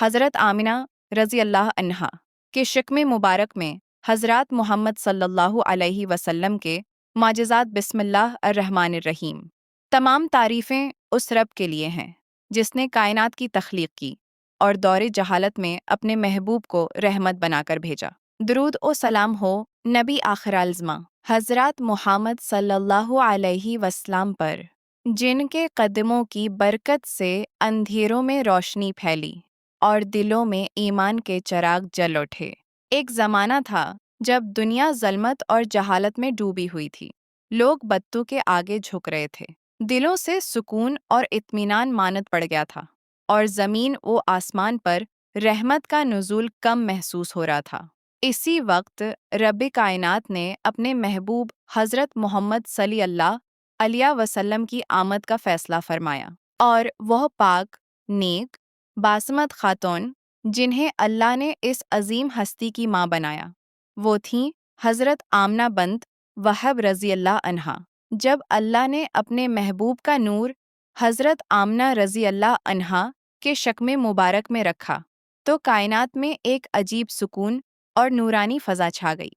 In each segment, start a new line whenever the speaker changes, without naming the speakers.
حضرت آمنہ رضی اللہ عنہا کے شکم مبارک میں حضرات محمد صلی اللہ علیہ وسلم کے معجزات بسم اللہ الرحمن الرحیم۔ تمام تعریفیں اس رب کے لیے ہیں جس نے کائنات کی تخلیق کی اور دور جہالت میں اپنے محبوب کو رحمت بنا کر بھیجا۔ درود و سلام ہو نبی آخر الزماں حضرات محمد صلی اللہ علیہ وسلم پر، جن کے قدموں کی برکت سے اندھیروں میں روشنی پھیلی اور دلوں میں ایمان کے چراغ جل اٹھے۔ ایک زمانہ تھا جب دنیا ظلمت اور جہالت میں ڈوبی ہوئی تھی۔ لوگ بدتو کے آگے جھک رہے تھے، دلوں سے سکون اور اطمینان مانت پڑ گیا تھا، اور زمین و آسمان پر رحمت کا نزول کم محسوس ہو رہا تھا۔ اسی وقت رب کائنات نے اپنے محبوب حضرت محمد صلی اللہ علیہ وسلم کی آمد کا فیصلہ فرمایا، اور وہ پاک، نیک، باسمت خاتون جنہیں اللہ نے اس عظیم ہستی کی ماں بنایا، وہ تھیں حضرت آمنہ بنت وہب رضی اللہ عنہا۔ جب اللہ نے اپنے محبوب کا نور حضرت آمنہ رضی اللہ عنہا کے شکم مبارک میں رکھا تو کائنات میں ایک عجیب سکون اور نورانی فضا چھا گئی۔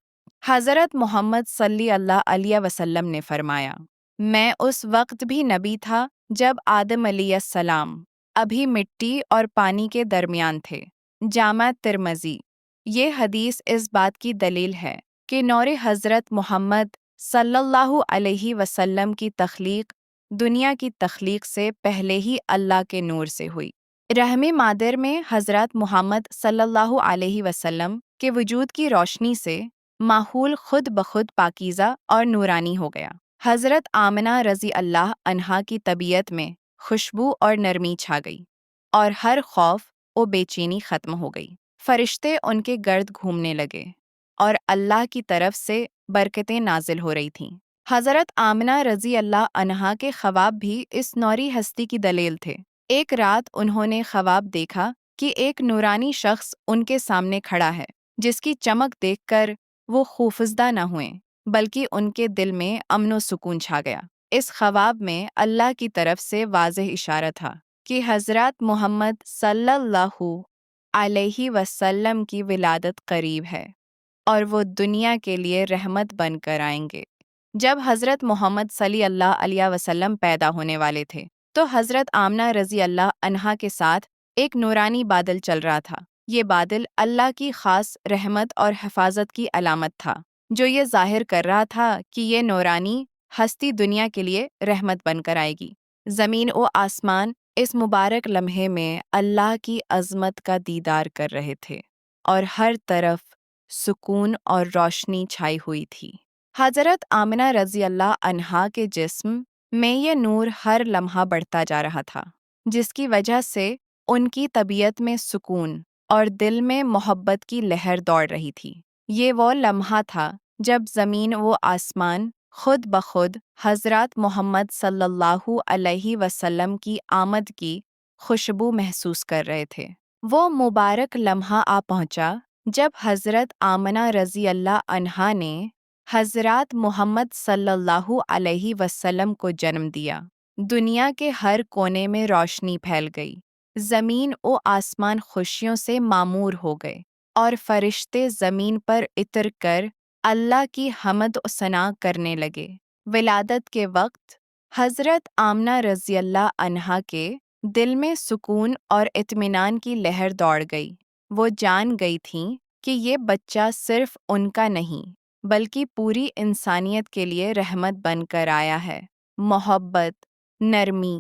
حضرت محمد صلی اللہ علیہ وسلم نے فرمایا، میں اس وقت بھی نبی تھا جب آدم علیہ السلام ابھی مٹی اور پانی کے درمیان تھے۔ جامع ترمذی۔ یہ حدیث اس بات کی دلیل ہے کہ نور حضرت محمد صلی اللہ علیہ وسلم کی تخلیق دنیا کی تخلیق سے پہلے ہی اللہ کے نور سے ہوئی۔ رحم مادر میں حضرت محمد صلی اللہ علیہ وسلم کے وجود کی روشنی سے ماحول خود بخود پاکیزہ اور نورانی ہو گیا۔ حضرت آمنہ رضی اللہ عنہا کی طبیعت میں خوشبو اور نرمی چھا گئی، اور ہر خوف و بے چینی ختم ہو گئی۔ فرشتے ان کے گرد گھومنے لگے اور اللہ کی طرف سے برکتیں نازل ہو رہی تھیں۔ حضرت آمنہ رضی اللہ عنہا کے خواب بھی اس نوری ہستی کی دلیل تھے۔ ایک رات انہوں نے خواب دیکھا کہ ایک نورانی شخص ان کے سامنے کھڑا ہے، جس کی چمک دیکھ کر وہ خوفزدہ نہ ہوئے بلکہ ان کے دل میں امن و سکون چھا گیا۔ اس خواب میں اللہ کی طرف سے واضح اشارہ تھا کہ حضرت محمد صلی اللہ علیہ وسلم کی ولادت قریب ہے اور وہ دنیا کے لیے رحمت بن کر آئیں گے۔ جب حضرت محمد صلی اللہ علیہ وسلم پیدا ہونے والے تھے تو حضرت آمنہ رضی اللہ عنہا کے ساتھ ایک نورانی بادل چل رہا تھا۔ یہ بادل اللہ کی خاص رحمت اور حفاظت کی علامت تھا، جو یہ ظاہر کر رہا تھا کہ یہ نورانی ہستی دنیا کے لیے رحمت بن کر آئے گی۔ زمین و آسمان اس مبارک لمحے میں اللہ کی عظمت کا دیدار کر رہے تھے اور ہر طرف سکون اور روشنی چھائی ہوئی تھی۔ حضرت آمنہ رضی اللہ عنہا کے جسم میں یہ نور ہر لمحہ بڑھتا جا رہا تھا، جس کی وجہ سے ان کی طبیعت میں سکون اور دل میں محبت کی لہر دوڑ رہی تھی۔ یہ وہ لمحہ تھا جب زمین و آسمان خود بخود حضرت محمد صلی اللہ علیہ وسلم کی آمد کی خوشبو محسوس کر رہے تھے۔ وہ مبارک لمحہ آ پہنچا جب حضرت آمنہ رضی اللہ عنہا نے حضرت محمد صلی اللہ علیہ وسلم کو جنم دیا۔ دنیا کے ہر کونے میں روشنی پھیل گئی، زمین و آسمان خوشیوں سے معمور ہو گئے، اور فرشتے زمین پر اتر کر اللہ کی حمد و ثنا کرنے لگے۔ ولادت کے وقت حضرت آمنہ رضی اللہ عنہا کے دل میں سکون اور اطمینان کی لہر دوڑ گئی۔ وہ جان گئی تھیں کہ یہ بچہ صرف ان کا نہیں بلکہ پوری انسانیت کے لیے رحمت بن کر آیا ہے۔ محبت، نرمی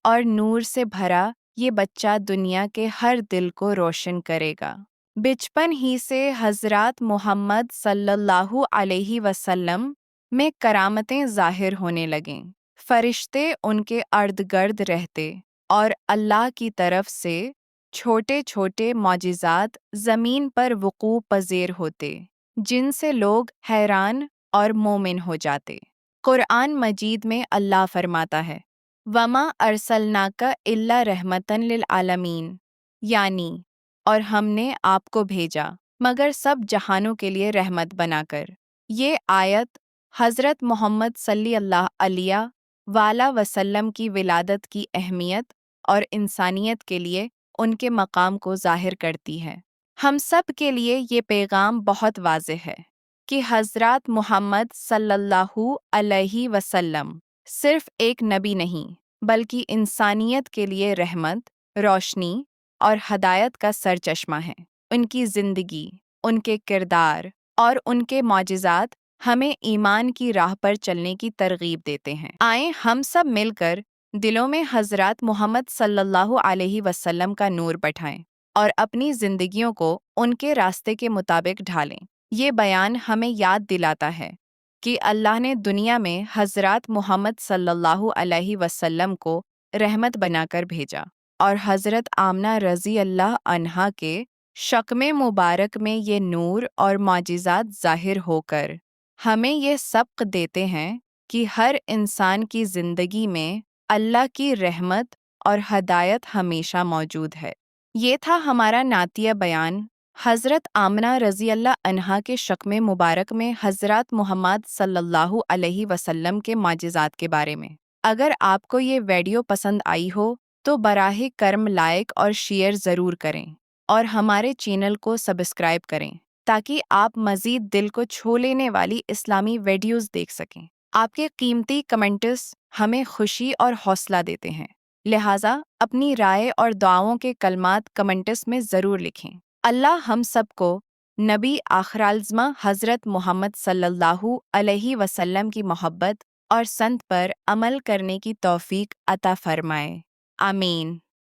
اور نور سے بھرا یہ بچہ دنیا کے ہر دل کو روشن کرے گا۔ بچپن ہی سے حضرت محمد صلی اللہ علیہ وسلم میں کرامتیں ظاہر ہونے لگیں۔ فرشتے ان کے ارد گرد رہتے اور اللہ کی طرف سے چھوٹے چھوٹے معجزات زمین پر وقوع پذیر ہوتے، جن سے لوگ حیران اور مومن ہو جاتے۔ قرآن مجید میں اللہ فرماتا ہے، وَمَا أَرْسَلْنَاكَ إِلَّا رَحْمَةً لِلْعَالَمِينَ، یعنی اور ہم نے آپ کو بھیجا مگر سب جہانوں کے لیے رحمت بنا کر۔ یہ آیت حضرت محمد صلی اللہ علیہ وآلہ وسلم کی ولادت کی اہمیت اور انسانیت کے لیے ان کے مقام کو ظاہر کرتی ہے۔ ہم سب کے لیے یہ پیغام بہت واضح ہے کہ حضرات محمد صلی اللہ علیہ وسلم صرف ایک نبی نہیں بلکہ انسانیت کے لیے رحمت، روشنی اور ہدایت کا سرچشمہ ہے۔ ان کی زندگی، ان کے کردار اور ان کے معجزات ہمیں ایمان کی راہ پر چلنے کی ترغیب دیتے ہیں۔ آئیں ہم سب مل کر دلوں میں حضرات محمد صلی اللہ علیہ وسلم کا نور بٹھائیں اور اپنی زندگیوں کو ان کے راستے کے مطابق ڈھالیں۔ یہ بیان ہمیں یاد دلاتا ہے کہ اللہ نے دنیا میں حضرات محمد صلی اللہ علیہ وسلم کو رحمت بنا کر بھیجا، اور حضرت آمنہ رضی اللہ عنہا کے شکم مبارک میں یہ نور اور معجزات ظاہر ہو کر ہمیں یہ سبق دیتے ہیں کہ ہر انسان کی زندگی میں اللہ کی رحمت اور ہدایت ہمیشہ موجود ہے۔ یہ تھا ہمارا نعتیہ بیان حضرت آمنہ رضی اللہ عنہا کے شکم مبارک میں حضرات محمد صلی اللہ علیہ وسلم کے معجزات کے بارے میں۔ اگر آپ کو یہ ویڈیو پسند آئی ہو تو براہ کرم لائک اور شیئر ضرور کریں اور ہمارے چینل کو سبسکرائب کریں تاکہ آپ مزید دل کو چھو لینے والی اسلامی ویڈیوز دیکھ سکیں۔ آپ کے قیمتی کمنٹس ہمیں خوشی اور حوصلہ دیتے ہیں، لہٰذا اپنی رائے اور دعاؤں کے کلمات کمنٹس میں ضرور لکھیں۔ اللہ ہم سب کو نبی آخرالزماں حضرت محمد صلی اللہ علیہ وسلم کی محبت اور سنت پر عمل کرنے کی توفیق عطا فرمائے۔ آمین۔